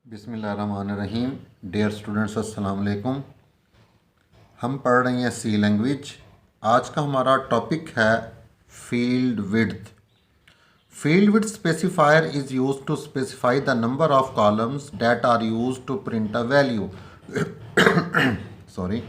बिस्मिल्लाहिर्रहमानिर्रहीम। Dear students, अस्सलाम वालेकुम। हम पढ़ रहे हैं सी लैंग्वेज। आज का हमारा टॉपिक है field width. Field width specifier is use to specify the number of columns that are use to print a value. Sorry.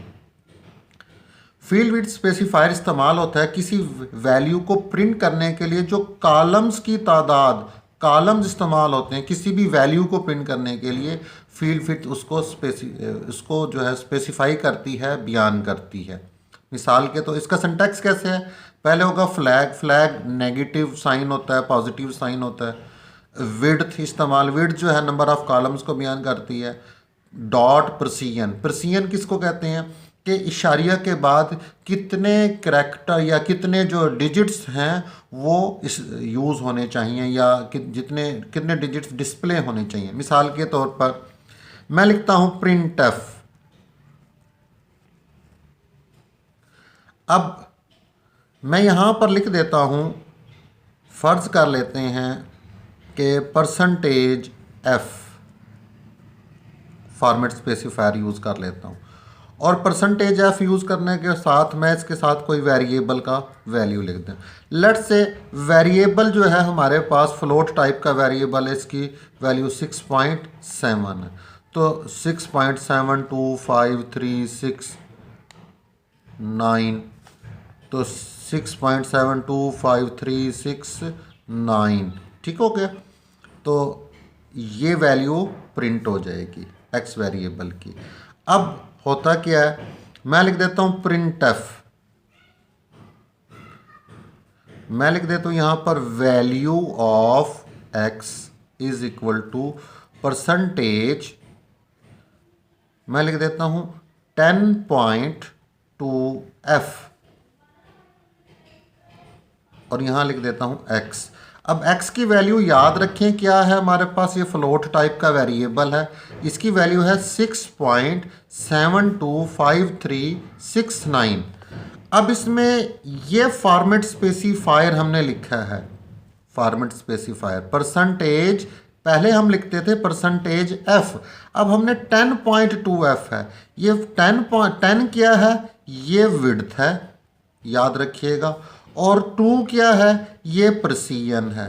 Field width specifier इस्तेमाल होता है किसी वैल्यू को प्रिंट करने के लिए जो कॉलम्स की तादाद, कॉलम्स इस्तेमाल होते हैं किसी भी वैल्यू को प्रिंट करने के लिए। फील्ड विड्थ उसको जो है स्पेसिफाई करती है, बयान करती है। मिसाल के तो इसका सिंटैक्स कैसे है? पहले होगा फ्लैग। फ्लैग नेगेटिव साइन होता है, पॉजिटिव साइन होता है। विड्थ इस्तेमाल, विड्थ जो है नंबर ऑफ कॉलम्स को बयान करती है। डॉट प्रिसीजन, प्रिसीजन किसको कहते हैं कि इशारिया के बाद कितने करैक्टर या कितने जो डिजिट्स हैं वो इस यूज़ होने चाहिए या कितने डिजिट्स डिस्प्ले होने चाहिए। मिसाल के तौर पर मैं लिखता हूँ प्रिंट एफ। अब मैं यहाँ पर लिख देता हूँ, फ़र्ज़ कर लेते हैं कि percentage F format specifier use कर लेता हूँ और परसेंटेज एफ यूज़ करने के साथ मैं इसके साथ कोई वेरिएबल का वैल्यू लिख दें। लेट्स से वेरिएबल जो है हमारे पास फ्लोट टाइप का वेरिएबल है, इसकी वैल्यू 6.7 है। तो 6.72536 तो 6.72536 ठीक हो गया। तो ये वैल्यू प्रिंट हो जाएगी एक्स वेरिएबल की। अब होता क्या है, मैं लिख देता हूँ प्रिंट एफ। मैं लिख देता हूँ यहाँ पर value of x is equal to percentage, मैं लिख देता हूँ 10.2f और यहाँ लिख देता हूँ x। अब x की वैल्यू याद रखें क्या है, हमारे पास ये फ्लोट टाइप का वेरिएबल है, इसकी वैल्यू है 6.725369। अब इसमें ये फॉर्मेट स्पेसिफायर हमने लिखा है, फॉर्मेट स्पेसिफायर परसेंटेज, पहले हम लिखते थे परसेंटेज एफ, अब हमने 10.2f है। ये 10 क्या है, ये विड्थ है, याद रखिएगा, और 2 क्या है, ये प्रिसीजन है।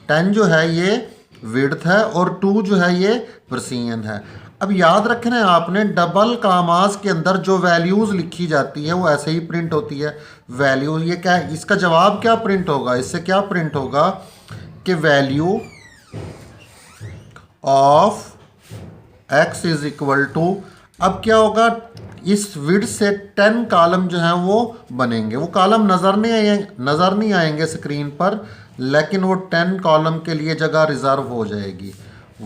10 जो है ये विड्थ है और 2 जो है ये प्रिसीजन है। अब याद रखना है आपने, डबल कामास के अंदर जो वैल्यूज़ लिखी जाती है वो ऐसे ही प्रिंट होती है। वैल्यू ये क्या है, इसका जवाब क्या प्रिंट होगा, इससे क्या प्रिंट होगा कि value of x is equal to, अब क्या होगा, इस विड्थ से 10 कॉलम जो हैं वो बनेंगे। वो कॉलम नज़र नहीं आएंगे स्क्रीन पर, लेकिन वो 10 कॉलम के लिए जगह रिजर्व हो जाएगी।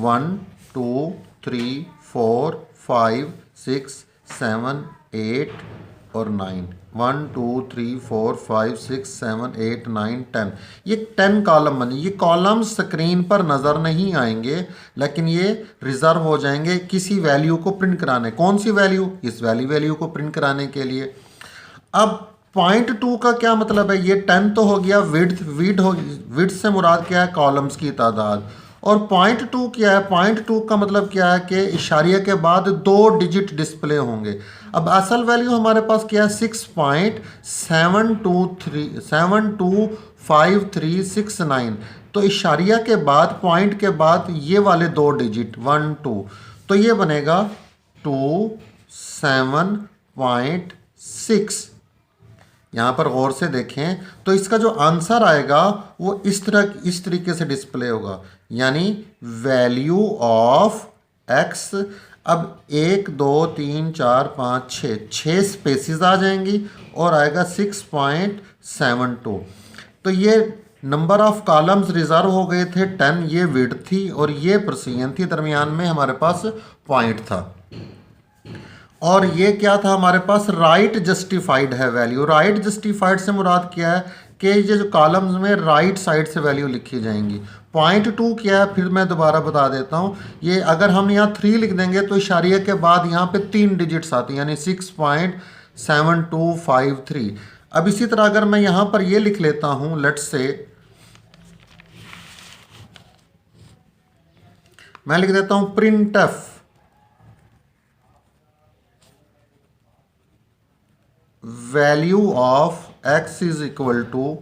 1 2 3 4 5 6 7 8 और 9। 1 2 3 4 5 6 7 8 9 10, ये 10 कॉलम बने। ये कॉलम स्क्रीन पर नज़र नहीं आएंगे, लेकिन ये रिजर्व हो जाएंगे किसी वैल्यू को प्रिंट कराने। कौन सी वैल्यू, इस वैल्यू को प्रिंट कराने के लिए। अब 0.2 का क्या मतलब है, ये 10 तो हो गया विड्थ से मुराद क्या है, कॉलम्स की तादाद। और 0.2 क्या है, 0.2 का मतलब क्या है कि इशारिया के बाद 2 डिजिट डिस्प्ले होंगे। अब असल वैल्यू हमारे पास क्या है, 6.72369। तो इशारिया के बाद, पॉइंट के बाद ये वाले 2 डिजिट 1 2, तो ये बनेगा 27.6। यहाँ पर गौर से देखें तो इसका जो आंसर आएगा वो इस तरीके से डिस्प्ले होगा, यानी वैल्यू ऑफ एक्स। अब 1 2 3 4 5 6 स्पेसिस आ जाएंगी और आएगा 6.72। तो ये नंबर ऑफ कॉलम्स रिजर्व हो गए थे 10, ये विड्थ थी और ये प्रिसीजन थी, दरमियान में हमारे पास पॉइंट था। और ये क्या था, हमारे पास राइट जस्टिफाइड है वैल्यू। राइट जस्टिफाइड से मुराद क्या है कि ये जो कॉलम्स में राइट साइड से वैल्यू लिखी जाएंगी। 0.2 क्या है, फिर मैं दोबारा बता देता हूँ। ये अगर हम यहाँ 3 लिख देंगे तो इशारिया के बाद यहाँ पे 3 डिजिट्स आती हैं, यानी 6.7253। अब इसी तरह अगर मैं यहाँ पर ये लिख लेता हूँ, लेट्स से मैं लिख देता हूं print f value of x is equal to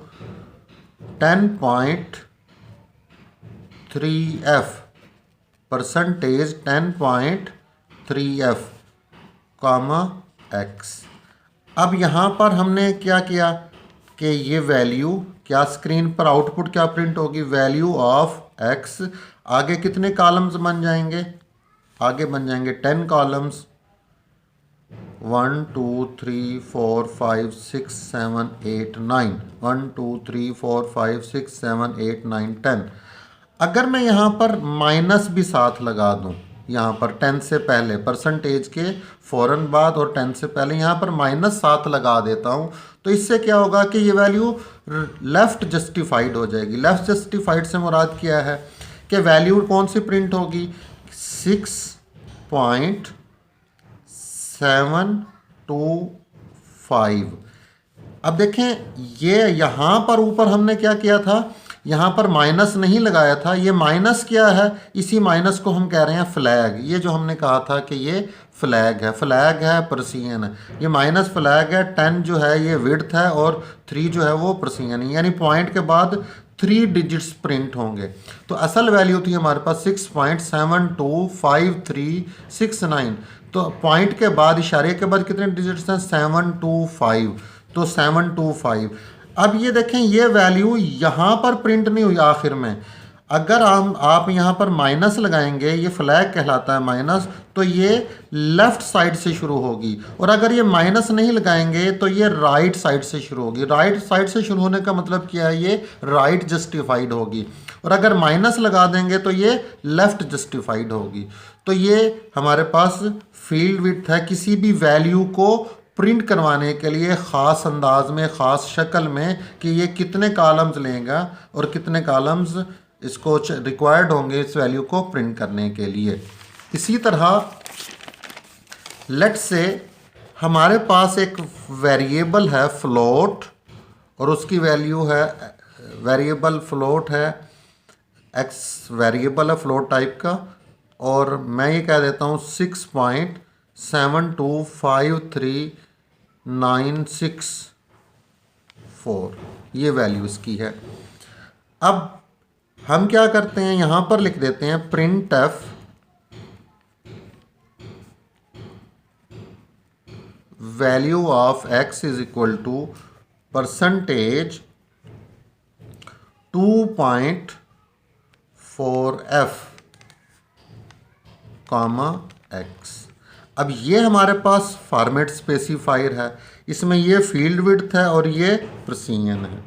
10.3f percentage 10.3f comma x. अब यहाँ पर हमने क्या किया कि ये वैल्यू क्या स्क्रीन पर आउटपुट क्या प्रिंट होगी, वैल्यू ऑफ एक्स। आगे कितने कॉलम्स बन जाएंगे, आगे बन जाएंगे 10 कॉलम्स, 1 2 3 4 5 6 7 8 9, 1 2 3 4 5 6 7 8 9 10। अगर मैं यहाँ पर माइनस भी साथ लगा दूँ, यहाँ पर 10 से पहले परसेंटेज के फ़ौरन बाद और 10 से पहले यहाँ पर माइनस साथ लगा देता हूँ, तो इससे क्या होगा कि ये वैल्यू लेफ़्ट जस्टिफाइड हो जाएगी। लेफ़्ट जस्टिफाइड से मुराद क्या है कि वैल्यू कौन सी प्रिंट होगी, 6.725। अब देखें ये यहाँ पर ऊपर हमने क्या किया था, यहाँ पर माइनस नहीं लगाया था। ये माइनस क्या है, इसी माइनस को हम कह रहे हैं फ्लैग। ये जो हमने कहा था कि ये फ्लैग है पर्सियन है, ये माइनस फ्लैग है। 10 जो है ये विड्थ है और 3 जो है वो पर्सियन है, यानी पॉइंट के बाद 3 डिजिट्स प्रिंट होंगे। तो असल वैल्यू थी हमारे पास 6.725369। तो पॉइंट के बाद इशारे के बाद कितने डिजिट्स हैं, 725, तो 725। अब ये देखें ये वैल्यू यहाँ पर प्रिंट नहीं हुई आखिर में। अगर आप यहाँ पर माइनस लगाएंगे, ये फ्लैग कहलाता है माइनस, तो ये लेफ़्ट साइड से शुरू होगी। और अगर ये माइनस नहीं लगाएंगे तो ये राइट साइड से शुरू होगी। राइट साइड से शुरू होने का मतलब क्या है, ये राइट जस्टिफाइड होगी। और अगर माइनस लगा देंगे तो ये लेफ़्ट जस्टिफाइड होगी। तो ये हमारे पास फील्ड विड्थ है किसी भी वैल्यू को प्रिंट करवाने के लिए ख़ास अंदाज में, ख़ास शक्ल में, कि ये कितने कॉलम्स लेगा और कितने कॉलम्स इसको रिक्वायर्ड होंगे इस वैल्यू को प्रिंट करने के लिए। इसी तरह लेट्स से हमारे पास एक वेरिएबल है फ्लोट और उसकी वैल्यू है, वेरिएबल फ्लोट है, एक्स वेरिएबल है फ्लोट टाइप का, और मैं ये कह देता हूँ 6.725396 ये वैल्यू इसकी है। अब हम क्या करते हैं, यहाँ पर लिख देते हैं print f value of x is equal to percentage 2.4f comma x. अब ये हमारे पास फॉर्मेट स्पेसिफायर है, इसमें ये फील्ड विड्थ है और ये प्रेसिजन है।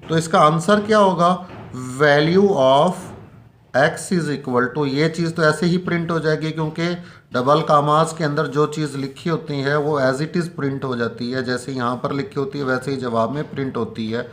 तो इसका आंसर क्या होगा, value of x is equal to, ये चीज़ तो ऐसे ही प्रिंट हो जाएगी क्योंकि डबल कामास के अंदर जो चीज़ लिखी होती है वो एज इट इज़ प्रिंट हो जाती है, जैसे यहाँ पर लिखी होती है वैसे ही जवाब में प्रिंट होती है।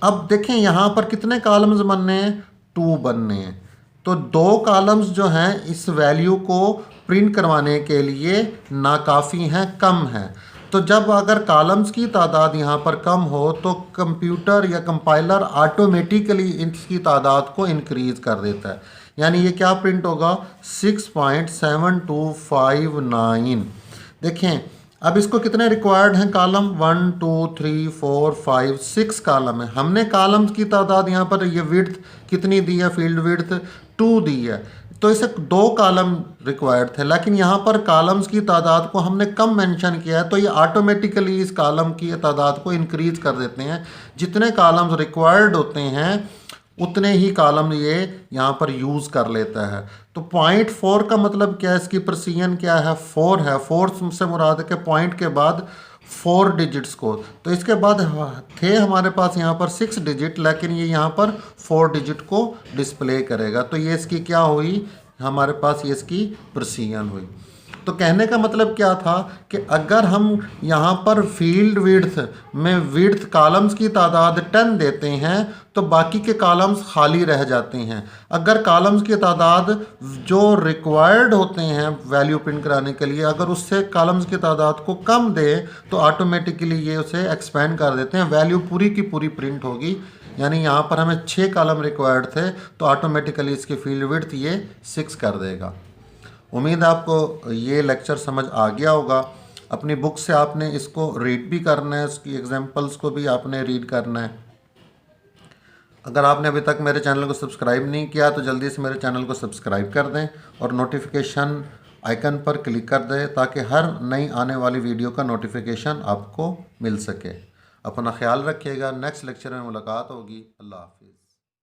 अब देखें यहाँ पर कितने कॉलम्स बनने हैं, 2 बनने हैं। तो 2 कॉलम्स जो हैं इस वैल्यू को प्रिंट करवाने के लिए नाकाफ़ी हैं, कम हैं। तो जब अगर कॉलम्स की तादाद यहाँ पर कम हो तो कंप्यूटर या कंपाइलर ऑटोमेटिकली इसकी तादाद को इंक्रीज़ कर देता है। यानी ये क्या प्रिंट होगा, 6.7259। देखें अब इसको कितने रिक्वायर्ड हैं कॉलम, 1 2 3 4 5 6 कॉलम है। हमने कॉलम्स की तादाद यहाँ पर ये विड्थ कितनी दी है, फील्ड विड्थ 2 दी है, तो इसे 2 कॉलम रिक्वायर्ड थे, लेकिन यहाँ पर कॉलम्स की तादाद को हमने कम मेंशन किया है, तो ये ऑटोमेटिकली इस कॉलम की तादाद को इंक्रीज़ कर देते हैं। जितने कॉलम्स रिक्वायर्ड होते हैं उतने ही कॉलम ये यहाँ पर यूज़ कर लेता है। तो 0.4 का मतलब क्या है, इसकी प्रेसिजन क्या है, 4 है। 4 से मुराद है कि पॉइंट के बाद 4 डिजिट्स को, तो इसके बाद थे हमारे पास यहाँ पर 6 डिजिट, लेकिन ये यहाँ पर 4 डिजिट को डिस्प्ले करेगा। तो ये इसकी क्या हुई, हमारे पास ये इसकी प्रेसिजन हुई। तो कहने का मतलब क्या था कि अगर हम यहाँ पर फील्ड विड्थ में विड्थ कॉलम्स की तादाद 10 देते हैं तो बाकी के कॉलम्स खाली रह जाते हैं। अगर कॉलम्स की तादाद जो रिक्वायर्ड होते हैं वैल्यू प्रिंट कराने के लिए, अगर उससे कॉलम्स की तादाद को कम दे तो ऑटोमेटिकली ये उसे एक्सपेंड कर देते हैं, वैल्यू पूरी की पूरी प्रिंट होगी। यानी यहाँ पर हमें 6 कॉलम रिक्वायर्ड थे, तो ऑटोमेटिकली इसकी फील्ड विड्थ ये 6 कर देगा। उम्मीद है आपको ये लेक्चर समझ आ गया होगा। अपनी बुक से आपने इसको रीड भी करना है, उसकी एग्जांपल्स को भी आपने रीड करना है। अगर आपने अभी तक मेरे चैनल को सब्सक्राइब नहीं किया तो जल्दी से मेरे चैनल को सब्सक्राइब कर दें और नोटिफिकेशन आइकन पर क्लिक कर दें ताकि हर नई आने वाली वीडियो का नोटिफिकेशन आपको मिल सके। अपना ख्याल रखिएगा। नेक्स्ट लेक्चर में मुलाकात होगी। अल्लाह हाफिज़।